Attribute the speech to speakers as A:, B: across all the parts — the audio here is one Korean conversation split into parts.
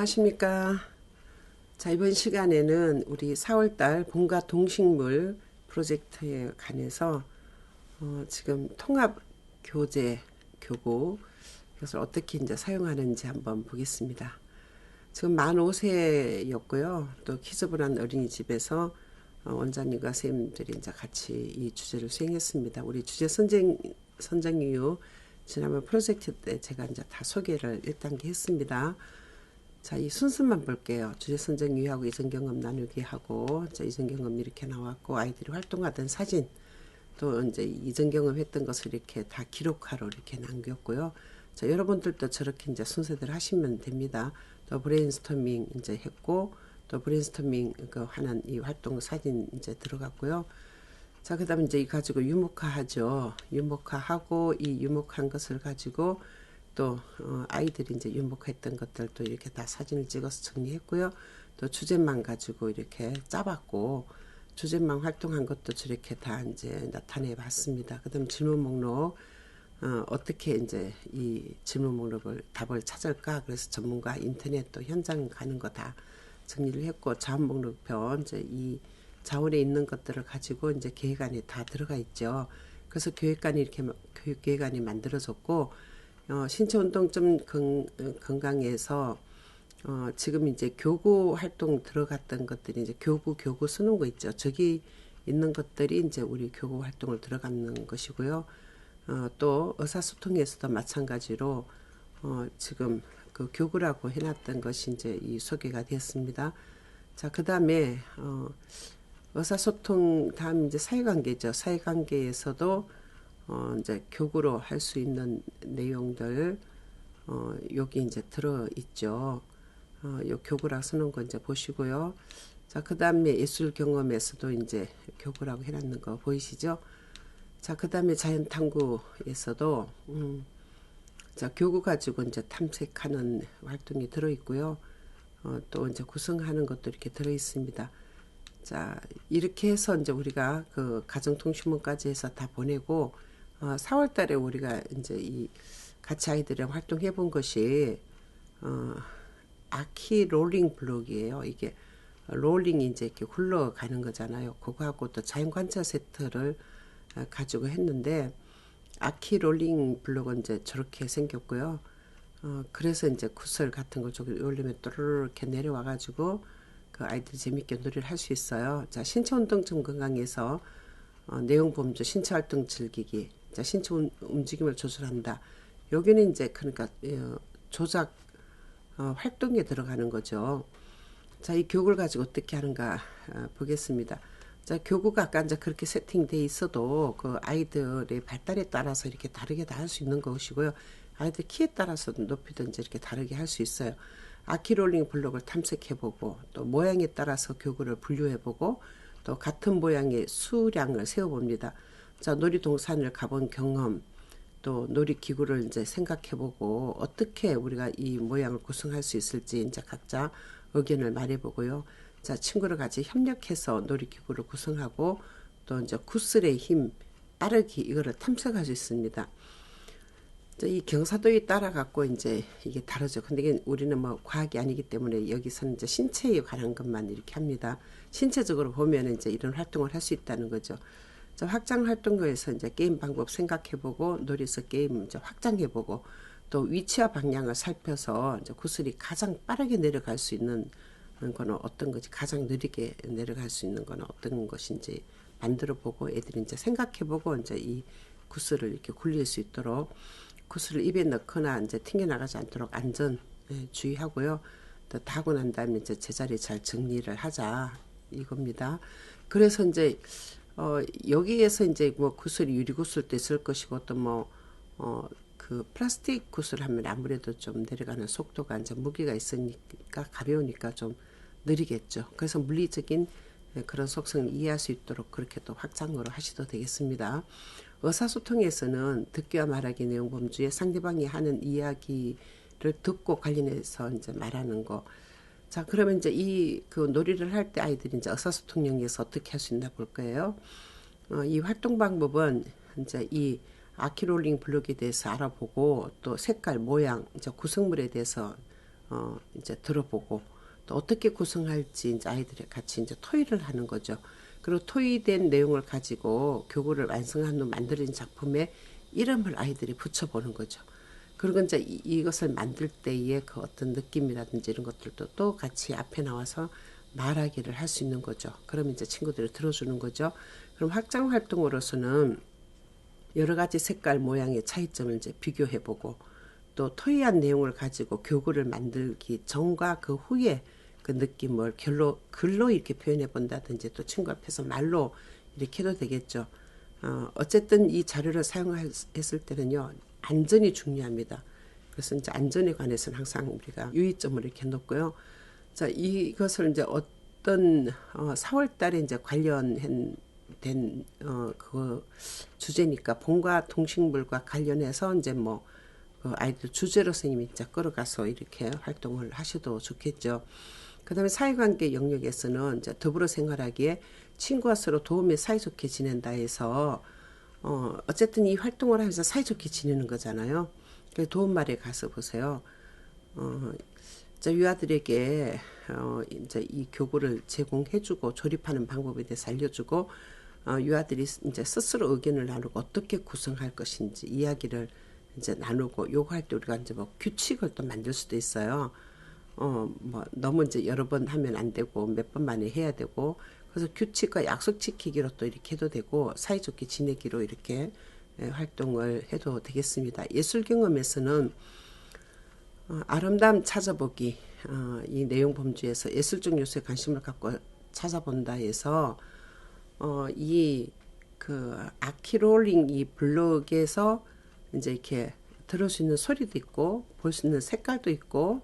A: 안녕하십니까. 자, 이번 시간에는 우리 4월달 본가 동식물 프로젝트에 관해서 지금 통합 교재 교구 이것을 어떻게 이제 사용하는지 한번 보겠습니다. 지금 만 5세였고요. 또 키즈브란 어린이집에서 원장님과 선생님들이 이제 같이 이 주제를 수행했습니다. 우리 주제 선정 이후 지난번 프로젝트 때 제가 이제 다 소개를 1단계 했습니다. 자, 이 순서만 볼게요. 주제 선정 이유하고 이전 경험 나누기 하고, 자, 이전 경험 이렇게 나왔고, 아이들이 활동하던 사진, 또 이제 이전 경험했던 것을 이렇게 다 기록하러 이렇게 남겼고요. 자, 여러분들도 저렇게 이제 순서대로 하시면 됩니다. 또 브레인스토밍 이제 했고, 또 브레인스토밍 하는 이 활동 사진 이제 들어갔고요. 자, 그 다음에 이제 이 가지고 유목화 하죠. 유목화 하고, 이 유목한 것을 가지고 또 아이들이 이제 유목했던 것들도 이렇게 다 사진을 찍어서 정리했고요. 또 주제망 가지고 이렇게 짜봤고, 주제망 활동한 것도 저렇게 다 이제 나타내 봤습니다. 그 다음 질문 목록, 어떻게 이제 이 질문 목록을 답을 찾을까? 그래서 전문가 인터넷 또 현장 가는 거 다 정리를 했고, 자원 목록표 이제 이 자원에 있는 것들을 가지고 이제 계획안에 다 들어가 있죠. 그래서 교육관이 이렇게 교육계획안이 만들어졌고, 신체운동 좀 건강에서 지금 이제 교구 활동 들어갔던 것들이 이제 교구 쓰는 거 있죠. 저기 있는 것들이 이제 우리 교구 활동을 들어가는 것이고요. 또 의사소통에서도 마찬가지로 지금 그 교구라고 해놨던 것이 이제 이 소개가 되었습니다. 자, 그 다음에 의사소통 다음 이제 사회관계죠. 사회관계에서도 이제 교구로 할 수 있는 내용들 여기 이제 들어 있죠. 요 교구라고 쓰는 거 이제 보시고요. 자, 그 다음에 예술 경험에서도 이제 교구라고 해놨는 거 보이시죠? 자, 그 다음에 자연 탐구에서도 자, 교구 가지고 이제 탐색하는 활동이 들어 있고요. 또 이제 구성하는 것도 이렇게 들어 있습니다. 자, 이렇게 해서 이제 우리가 그 가정통신문까지 해서 다 보내고 4월 달에 우리가 이제 이 같이 아이들이랑 활동해 본 것이 아키 롤링 블록이에요. 이게 롤링이 이제 이렇게 굴러가는 거잖아요. 그거하고 또 자연 관찰 세트를 가지고 했는데, 아키 롤링 블록은 이제 저렇게 생겼고요. 그래서 이제 구슬 같은 걸 저기 올리면 또르르 이렇게 내려와 가지고 그 아이들이 재밌게 놀이를 할 수 있어요. 자, 신체운동증 건강에서 내용 범주 신체활동 즐기기. 자, 신체 움직임을 조절한다. 여기는 이제 그러니까 조작 활동에 들어가는 거죠. 자, 이 교구를 가지고 어떻게 하는가 보겠습니다. 자, 교구가 아까 이제 그렇게 세팅돼 있어도 그 아이들의 발달에 따라서 이렇게 다르게 다 할 수 있는 것이고요. 아이들 키에 따라서 높이든지 이렇게 다르게 할 수 있어요. 아키롤링 블록을 탐색해보고, 또 모양에 따라서 교구를 분류해보고, 또 같은 모양의 수량을 세워봅니다. 자, 놀이동산을 가본 경험, 또 놀이기구를 이제 생각해보고, 어떻게 우리가 이 모양을 구성할 수 있을지 이제 각자 의견을 말해보고요. 자, 친구를 같이 협력해서 놀이기구를 구성하고, 또 이제 구슬의 힘, 빠르기, 이거를 탐색할 수 있습니다. 이 경사도에 따라 갖고 이제 이게 다르죠. 근데 이게 우리는 뭐 과학이 아니기 때문에 여기서는 이제 신체에 관한 것만 이렇게 합니다. 신체적으로 보면 이제 이런 활동을 할 수 있다는 거죠. 자, 확장 활동에서 이제 게임 방법 생각해보고, 놀이에서 게임 이제 확장해보고, 또 위치와 방향을 살펴서 이제 구슬이 가장 빠르게 내려갈 수 있는 거는 어떤 것이, 가장 느리게 내려갈 수 있는 거는 어떤 것인지 만들어보고, 애들이 이제 생각해보고 이제 이 구슬을 이렇게 굴릴 수 있도록 구슬을 입에 넣거나 이제 튕겨나가지 않도록 안전 주의하고요. 또 다 하고 난 다음에 이제 제자리에 잘 정리를 하자 이겁니다. 그래서 이제 여기에서 이제 뭐 구슬이 유리 구슬도 있을 것이고, 또 뭐 그 플라스틱 구슬 하면 아무래도 좀 내려가는 속도가 이제 무게가 있으니까 가벼우니까 좀 느리겠죠. 그래서 물리적인 그런 속성을 이해할 수 있도록 그렇게 또 확장으로 하셔도 되겠습니다. 의사소통에서는 듣기와 말하기 내용 범주에 상대방이 하는 이야기를 듣고 관련해서 이제 말하는 거. 자, 그러면 이제 이 그 놀이를 할 때 아이들이 이제 의사소통 영역에서 어떻게 할 수 있나 볼 거예요. 이 활동 방법은 이제 이 아키롤링 블록에 대해서 알아보고, 또 색깔, 모양, 이제 구성물에 대해서 이제 들어보고 또 어떻게 구성할지 이제 아이들이 같이 이제 토의를 하는 거죠. 그리고 토의된 내용을 가지고 교구를 완성한 후 만들어진 작품에 이름을 아이들이 붙여보는 거죠. 그리고 이제 이것을 만들 때의 그 어떤 느낌이라든지 이런 것들도 또 같이 앞에 나와서 말하기를 할 수 있는 거죠. 그럼 이제 친구들이 들어주는 거죠. 그럼 확장 활동으로서는 여러 가지 색깔 모양의 차이점을 이제 비교해보고 또 토의한 내용을 가지고 교구를 만들기 전과 그 후에 그 느낌을 글로 이렇게 표현해 본다든지 또 친구 앞에서 말로 이렇게 해도 되겠죠. 어쨌든 이 자료를 사용했을 때는요, 안전이 중요합니다. 그래서 이제 안전에 관해서는 항상 우리가 유의점을 이렇게 놓고요. 자, 이것을 이제 어떤 4월 달에 이제 관련된 그 주제니까 봄과 동식물과 관련해서 이제 뭐 아이들 주제로 선생님이 이제 끌어가서 이렇게 활동을 하셔도 좋겠죠. 그 다음에 사회관계 영역에서는 이제 더불어 생활하기에 친구와 서로 도움에 사이좋게 지낸다 해서 어쨌든 이 활동을 하면서 사이좋게 지내는 거잖아요. 도움말에 가서 보세요. 유아들에게 이제 이 교구를 제공해주고 조립하는 방법에 대해서 알려주고 유아들이 이제 스스로 의견을 나누고 어떻게 구성할 것인지 이야기를 이제 나누고 요거 할 때 우리가 이제 뭐 규칙을 또 만들 수도 있어요. 뭐 너무 이제 여러 번 하면 안 되고 몇 번 만에 해야 되고 그래서 규칙과 약속 지키기로 또 이렇게 해도 되고 사이좋게 지내기로 이렇게 활동을 해도 되겠습니다. 예술 경험에서는 아름다움 찾아보기 이 내용 범주에서 예술적 요소에 관심을 갖고 찾아본다 해서 이 그 아키롤링 이 블록에서 이제 이렇게 들을 수 있는 소리도 있고 볼 수 있는 색깔도 있고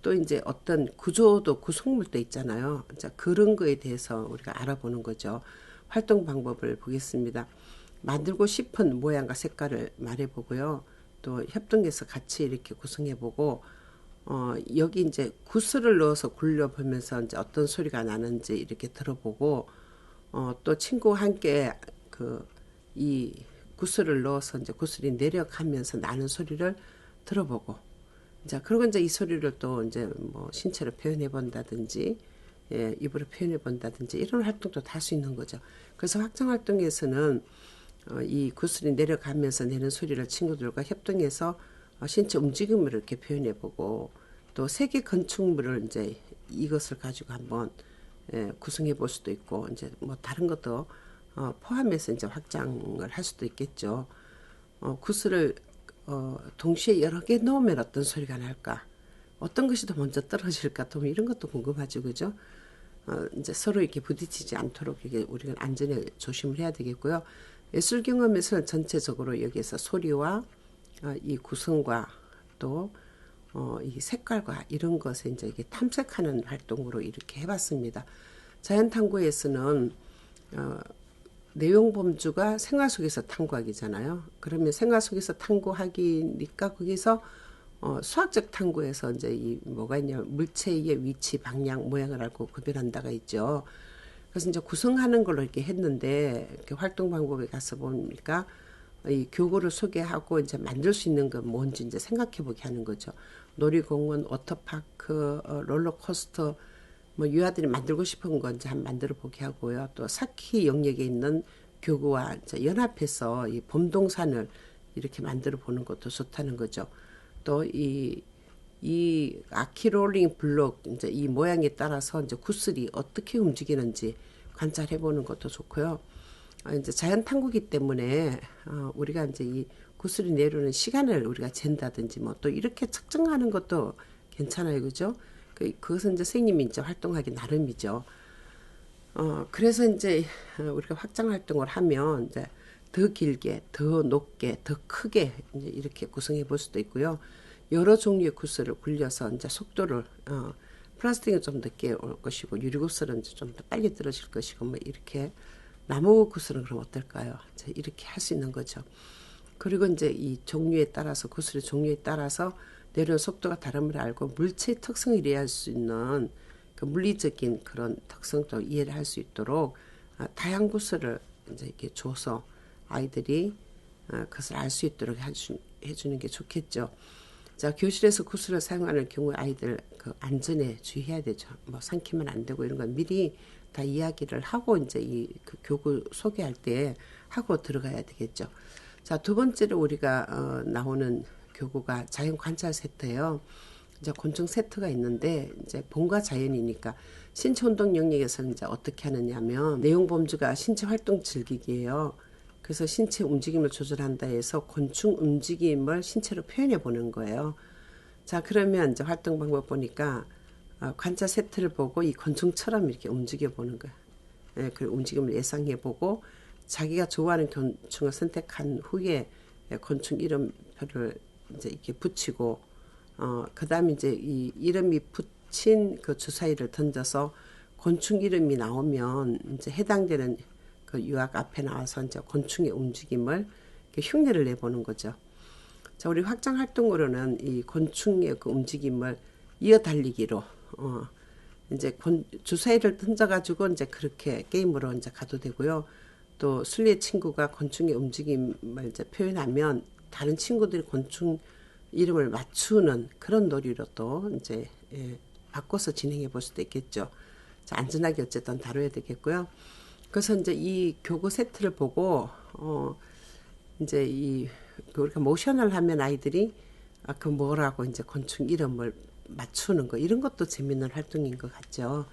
A: 또 이제 어떤 구조도 구성물도 있잖아요. 자, 그런 거에 대해서 우리가 알아보는 거죠. 활동 방법을 보겠습니다. 만들고 싶은 모양과 색깔을 말해보고요. 또 협동해서 같이 이렇게 구성해보고 여기 이제 구슬을 넣어서 굴려보면서 이제 어떤 소리가 나는지 이렇게 들어보고 또 친구와 함께 이 구슬을 넣어서 이제 구슬이 내려가면서 나는 소리를 들어보고 자, 그리고 이제 이 소리를 또 이제 뭐 신체로 표현해 본다든지, 입으로 표현해 본다든지 이런 활동도 다 할 수 있는 거죠. 그래서 확장 활동에서는 이 구슬이 내려가면서 내는 소리를 친구들과 협동해서 신체 움직임을 이렇게 표현해 보고 또 세계 건축물을 이제 이것을 가지고 한번 구성해 볼 수도 있고 이제 뭐 다른 것도 포함해서 이제 확장을 할 수도 있겠죠. 구슬을 동시에 여러 개 넣으면 어떤 소리가 날까? 어떤 것이 더 먼저 떨어질까? 또 이런 것도 궁금하죠, 그죠? 이제 서로 이렇게 부딪히지 않도록 이게 우리가 안전에 조심을 해야 되겠고요. 예술 경험에서는 전체적으로 여기에서 소리와 이 구성과 또 이 색깔과 이런 것에 이제 이게 탐색하는 활동으로 이렇게 해봤습니다. 자연탐구에서는 내용 범주가 생활 속에서 탐구하기잖아요. 그러면 생활 속에서 탐구하기니까 거기서 수학적 탐구에서 이제 이 뭐가 있냐 물체의 위치, 방향, 모양을 알고 구별한다가 있죠. 그래서 이제 구성하는 걸로 이렇게 했는데 이렇게 활동 방법에 가서 보니까 이 교구를 소개하고 이제 만들 수 있는 건 뭔지 이제 생각해보게 하는 거죠. 놀이공원, 워터파크, 롤러코스터. 뭐 유아들이 만들고 싶은 건 이제 한번 만들어 보게 하고요. 또 사키 영역에 있는 교구와 이제 연합해서 이 봄동산을 이렇게 만들어 보는 것도 좋다는 거죠. 또 이 아키롤링 블록 이제 이 모양에 따라서 이제 구슬이 어떻게 움직이는지 관찰해 보는 것도 좋고요. 이제 자연 탐구기 때문에 우리가 이제 이 구슬이 내려오는 시간을 우리가 잰다든지 뭐 또 이렇게 측정하는 것도 괜찮아요, 그죠? 그것은 이제 선생님이 이제 활동하기 나름이죠. 그래서 이제 우리가 확장 활동을 하면 이제 더 길게, 더 높게, 더 크게 이제 이렇게 구성해 볼 수도 있고요. 여러 종류의 구슬을 굴려서 이제 속도를 플라스틱은 좀 늦게 올 것이고 유리구슬은 이제 좀 더 빨리 떨어질 것이고 뭐 이렇게 나무 구슬은 그럼 어떨까요? 이제 이렇게 할 수 있는 거죠. 그리고 이제 이 종류에 따라서 구슬의 종류에 따라서 내려온 속도가 다름을 알고 물체의 특성을 이해할 수 있는 그 물리적인 그런 특성도 이해를 할 수 있도록 다양한 구슬을 이제 이렇게 줘서 아이들이 그것을 알 수 있도록 해주는 게 좋겠죠. 자, 교실에서 구슬을 사용하는 경우 아이들 그 안전에 주의해야 되죠. 뭐 삼키면 안 되고 이런 건 미리 다 이야기를 하고 이제 그 교구 소개할 때 하고 들어가야 되겠죠. 자, 두 번째로 우리가 나오는 교구가 자연 관찰 세트예요. 이제 곤충 세트가 있는데 이제 본과 자연이니까 신체 운동 영역에서는 이제 어떻게 하느냐면 내용 범주가 신체 활동 즐기기예요. 그래서 신체 움직임을 조절한다 해서 곤충 움직임을 신체로 표현해 보는 거예요. 자, 그러면 이제 활동 방법 보니까 관찰 세트를 보고 이 곤충처럼 이렇게 움직여 보는 거예요. 예, 그 움직임을 예상해 보고 자기가 좋아하는 곤충을 선택한 후에 곤충 이름표를 이제 이렇게 붙이고 그 다음에 이제 이 이름이 붙인 그 주사위를 던져서 곤충 이름이 나오면 이제 해당되는 그 유학 앞에 나와서 이제 곤충의 움직임을 흉내를 내보는 거죠. 자, 우리 확장 활동으로는 이 곤충의 그 움직임을 이어 달리기로, 이제 주사위를 던져가지고 이제 그렇게 게임으로 이제 가도 되고요. 또 순리의 친구가 곤충의 움직임을 이제 표현하면 다른 친구들이 곤충 이름을 맞추는 그런 놀이로 또 이제 바꿔서 진행해 볼 수도 있겠죠. 자, 안전하게 어쨌든 다뤄야 되겠고요. 그래서 이제 이 교구 세트를 보고 이제 우리가 모션을 하면 아이들이 그 뭐라고 이제 곤충 이름을 맞추는 거 이런 것도 재밌는 활동인 것 같죠.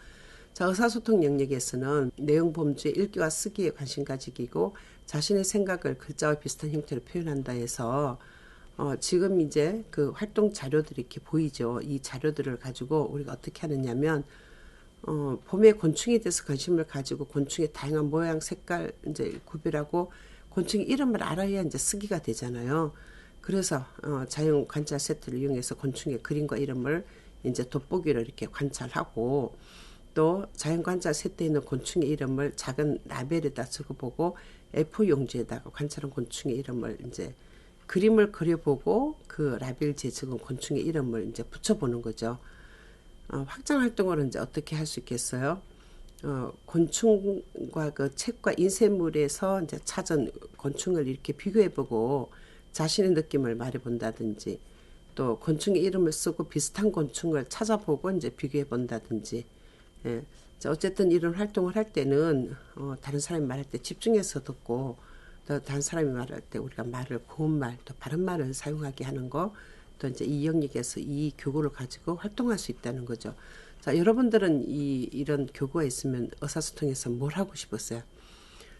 A: 자, 의사소통 영역에서는 내용 범주의 읽기와 쓰기에 관심 가지기고 자신의 생각을 글자와 비슷한 형태로 표현한다 해서 지금 이제 그 활동 자료들이 이렇게 보이죠. 이 자료들을 가지고 우리가 어떻게 하느냐면 봄에 곤충에 대해서 관심을 가지고 곤충의 다양한 모양, 색깔 이제 구별하고 곤충 이름을 알아야 이제 쓰기가 되잖아요. 그래서 자연 관찰 세트를 이용해서 곤충의 그림과 이름을 이제 돋보기로 이렇게 관찰하고 또 자연 관찰 세트에 있는 곤충의 이름을 작은 라벨에다 적어보고 A4 용지에다가 관찰한 곤충의 이름을 이제 그림을 그려보고 그 라벨지에 적은 곤충의 이름을 이제 붙여보는 거죠. 확장 활동으로 이제 어떻게 할 수 있겠어요? 곤충과 그 책과 인쇄물에서 이제 찾은 곤충을 이렇게 비교해보고 자신의 느낌을 말해본다든지 또 곤충의 이름을 쓰고 비슷한 곤충을 찾아보고 이제 비교해본다든지 예. 어쨌든 이런 활동을 할 때는 다른 사람이 말할 때 집중해서 듣고 또 다른 사람이 말할 때 우리가 말을 고운 말 또 바른 말을 사용하게 하는 거 또 이제 이 영역에서 이 교구를 가지고 활동할 수 있다는 거죠. 자, 여러분들은 이런 교구가 있으면 의사소통에서 뭘 하고 싶었어요?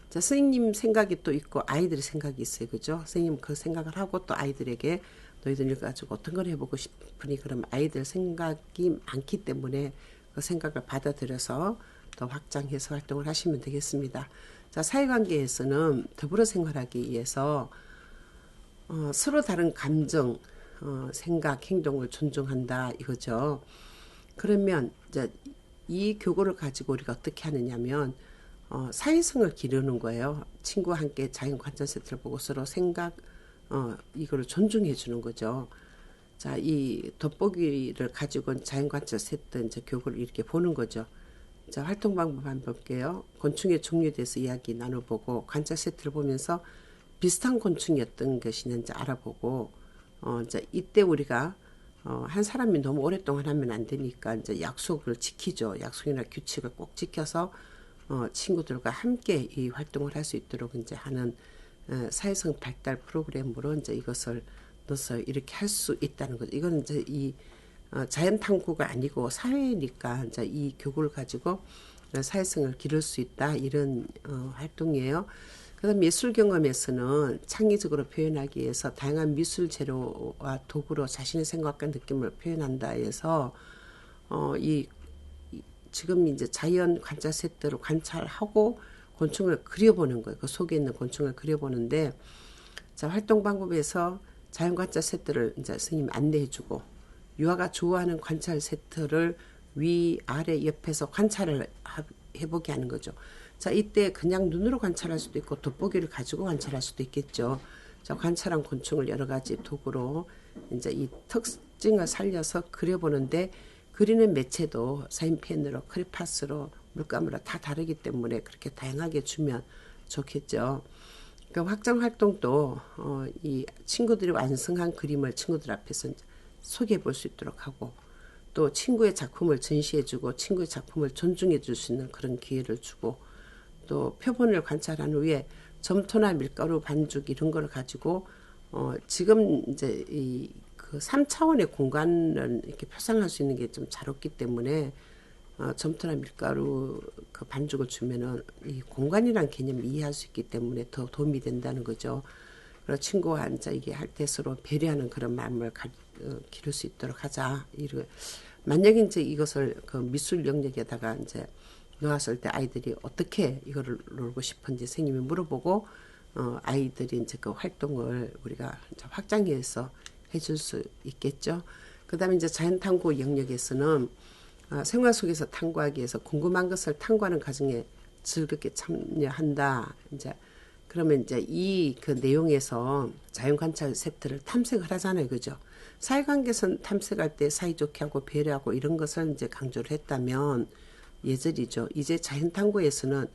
A: 자, 선생님 생각이 또 있고 아이들의 생각이 있어요. 그죠? 선생님 그 생각을 하고 또 아이들에게 너희들 이거 가지고 어떤 걸 해보고 싶으니 그럼 아이들 생각이 많기 때문에 그 생각을 받아들여서 더 확장해서 활동을 하시면 되겠습니다. 자, 사회관계에서는 더불어 생활하기 위해서 서로 다른 감정, 생각, 행동을 존중한다 이거죠. 그러면 이제 이 교구를 가지고 우리가 어떻게 하느냐면 사회성을 기르는 거예요. 친구와 함께 자연 관찰 세트를 보고 서로 생각 이거를 존중해 주는 거죠. 자, 이 돋보기를 가지고 자연 관찰 세트 이제 교구를 이렇게 보는 거죠. 자, 활동 방법 한번 볼게요. 곤충의 종류에 대해서 이야기 나눠보고 관찰 세트를 보면서 비슷한 곤충이 어떤 것이 있는지 알아보고 이제 이때 우리가 한 사람이 너무 오랫동안 하면 안 되니까 이제 약속을 지키죠. 약속이나 규칙을 꼭 지켜서 친구들과 함께 이 활동을 할 수 있도록 이제 하는 사회성 발달 프로그램으로 이제 이것을 넣어서 이렇게 할 수 있다는 거죠. 이건 이제 이 자연 탐구가 아니고 사회니까 이제 이 교구를 가지고 사회성을 기를 수 있다 이런 활동이에요. 그다음 미술 경험에서는 창의적으로 표현하기 위해서 다양한 미술 재료와 도구로 자신의 생각과 느낌을 표현한다 해서 지금 이제 자연 관찰 세트로 관찰하고 곤충을 그려보는 거예요. 그 속에 있는 곤충을 그려보는데 자, 활동 방법에서 자연 관찰 세트를 이제 선생님 안내해주고 유아가 좋아하는 관찰 세트를 위, 아래, 옆에서 관찰을 해보게 하는 거죠. 자, 이때 그냥 눈으로 관찰할 수도 있고 돋보기를 가지고 관찰할 수도 있겠죠. 자, 관찰한 곤충을 여러 가지 도구로 이제 이 특징을 살려서 그려보는데 그리는 매체도 사인펜으로, 크레파스로, 물감으로 다 다르기 때문에 그렇게 다양하게 주면 좋겠죠. 그러니까 확장 활동도 이 친구들이 완성한 그림을 친구들 앞에서 소개해 볼 수 있도록 하고, 또 친구의 작품을 전시해주고 친구의 작품을 존중해 줄 수 있는 그런 기회를 주고, 또 표본을 관찰한 후에 점토나 밀가루 반죽 이런 걸 가지고 지금 이제 그 3차원의 공간을 이렇게 표상할 수 있는 게 좀 잘 없기 때문에 점토나 밀가루 그 반죽을 주면은 이 공간이란 개념을 이해할 수 있기 때문에 더 도움이 된다는 거죠. 그래서 친구와 앉아 이게 할 때 서로 배려하는 그런 마음을 기를 수 있도록 하자. 만약에 이제 이것을 그 미술 영역에다가 이제 놓았을 때 아이들이 어떻게 이거를 놀고 싶은지 선생님이 물어보고 아이들이 이제 그 활동을 우리가 이제 확장해서 해줄 수 있겠죠. 그다음에 이제 자연탐구 영역에서는 생활 속에서 탐구하기 위해서 궁금한 것을 탐구하는 과정에 즐겁게 참여한다. 이제 그러면 이제 이 그 내용에서 자연관찰 세트를 탐색을 하잖아요, 그죠? 사회관계에서 탐색할 때 사이좋게 하고 배려하고 이런 것을 이제 강조를 했다면 예절이죠. 이제 자연탐구에서는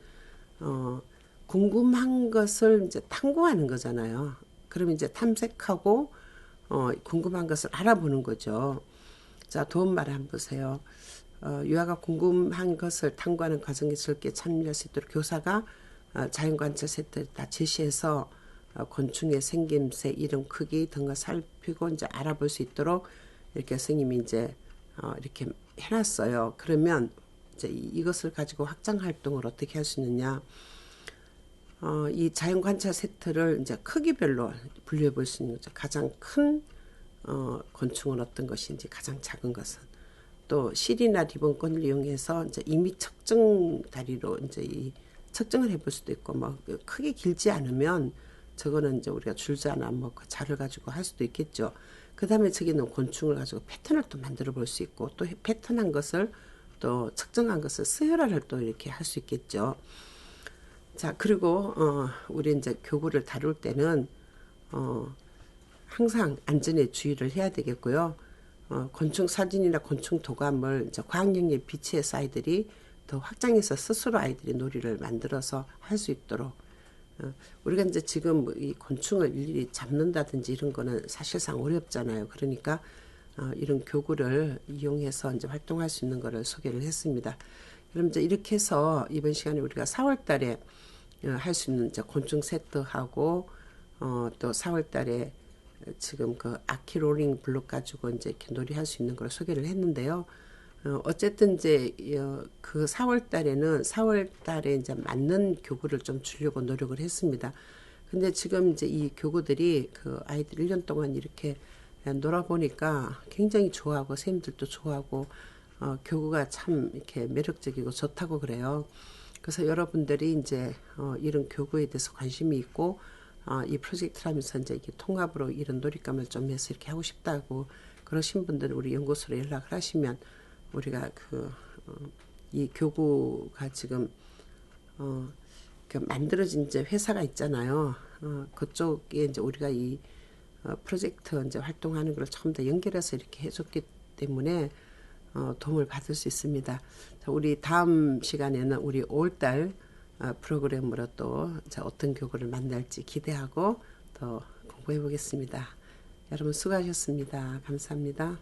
A: 궁금한 것을 이제 탐구하는 거잖아요. 그러면 이제 탐색하고 궁금한 것을 알아보는 거죠. 자, 도움말 한번 보세요. 유아가 궁금한 것을 탐구하는 과정에 즐겁게 참여할 수 있도록 교사가 자연관찰 세트를 다 제시해서 곤충의 생김새, 이름, 크기 등을 살피고 이제 알아볼 수 있도록 이렇게 선생님이 이제 이렇게 해놨어요. 그러면 이제 이것을 가지고 확장 활동을 어떻게 할 수 있느냐? 이 자연관찰 세트를 이제 크기별로 분류해 볼 수 있는 거죠. 가장 큰 곤충은 어떤 것인지, 가장 작은 것은. 또 실이나 리본권을 이용해서 이제 이미 측정 다리로 이제 이 측정을 해볼 수도 있고, 뭐 크게 길지 않으면 저거는 이제 우리가 줄자나 뭐 그 자를 가지고 할 수도 있겠죠. 그 다음에 저기는 곤충을 가지고 패턴을 또 만들어 볼 수 있고, 또 패턴한 것을 또 측정한 것을 서열화를 또 이렇게 할 수 있겠죠. 자, 그리고 우리 이제 교구를 다룰 때는 항상 안전에 주의를 해야 되겠고요. 곤충 사진이나 곤충 도감을 이제 과학영역에 비치해서 아이들이 더 확장해서 스스로 아이들이 놀이를 만들어서 할 수 있도록, 우리가 이제 지금 이 곤충을 일일이 잡는다든지 이런 거는 사실상 어렵잖아요. 그러니까 이런 교구를 이용해서 이제 활동할 수 있는 거를 소개를 했습니다. 그럼 이제 이렇게 해서 이번 시간에 우리가 4월 달에 할 수 있는 이제 곤충 세트하고 또 4월 달에 지금 그 아키롤링 블록 가지고 이제 이렇게 놀이할 수 있는 걸 소개를 했는데요. 어쨌든 이제 그 4월 달에는 4월 달에 이제 맞는 교구를 좀 주려고 노력을 했습니다. 근데 지금 이제 이 교구들이 그 아이들 1년 동안 이렇게 놀아보니까 굉장히 좋아하고 선생님들도 좋아하고 교구가 참 이렇게 매력적이고 좋다고 그래요. 그래서 여러분들이 이제 이런 교구에 대해서 관심이 있고 이 프로젝트를 하면서 이제 이렇게 통합으로 이런 놀잇감을 좀 해서 이렇게 하고 싶다고 그러신 분들은 우리 연구소로 연락을 하시면 우리가 이 교구가 지금 그 만들어진 이제 회사가 있잖아요. 그쪽에 이제 우리가 이 프로젝트 이제 활동하는 걸 처음 다 연결해서 이렇게 해줬기 때문에 도움을 받을 수 있습니다. 자, 우리 다음 시간에는 우리 5월달 프로그램으로 또 어떤 교구를 만날지 기대하고 더 공부해 보겠습니다. 여러분 수고하셨습니다. 감사합니다.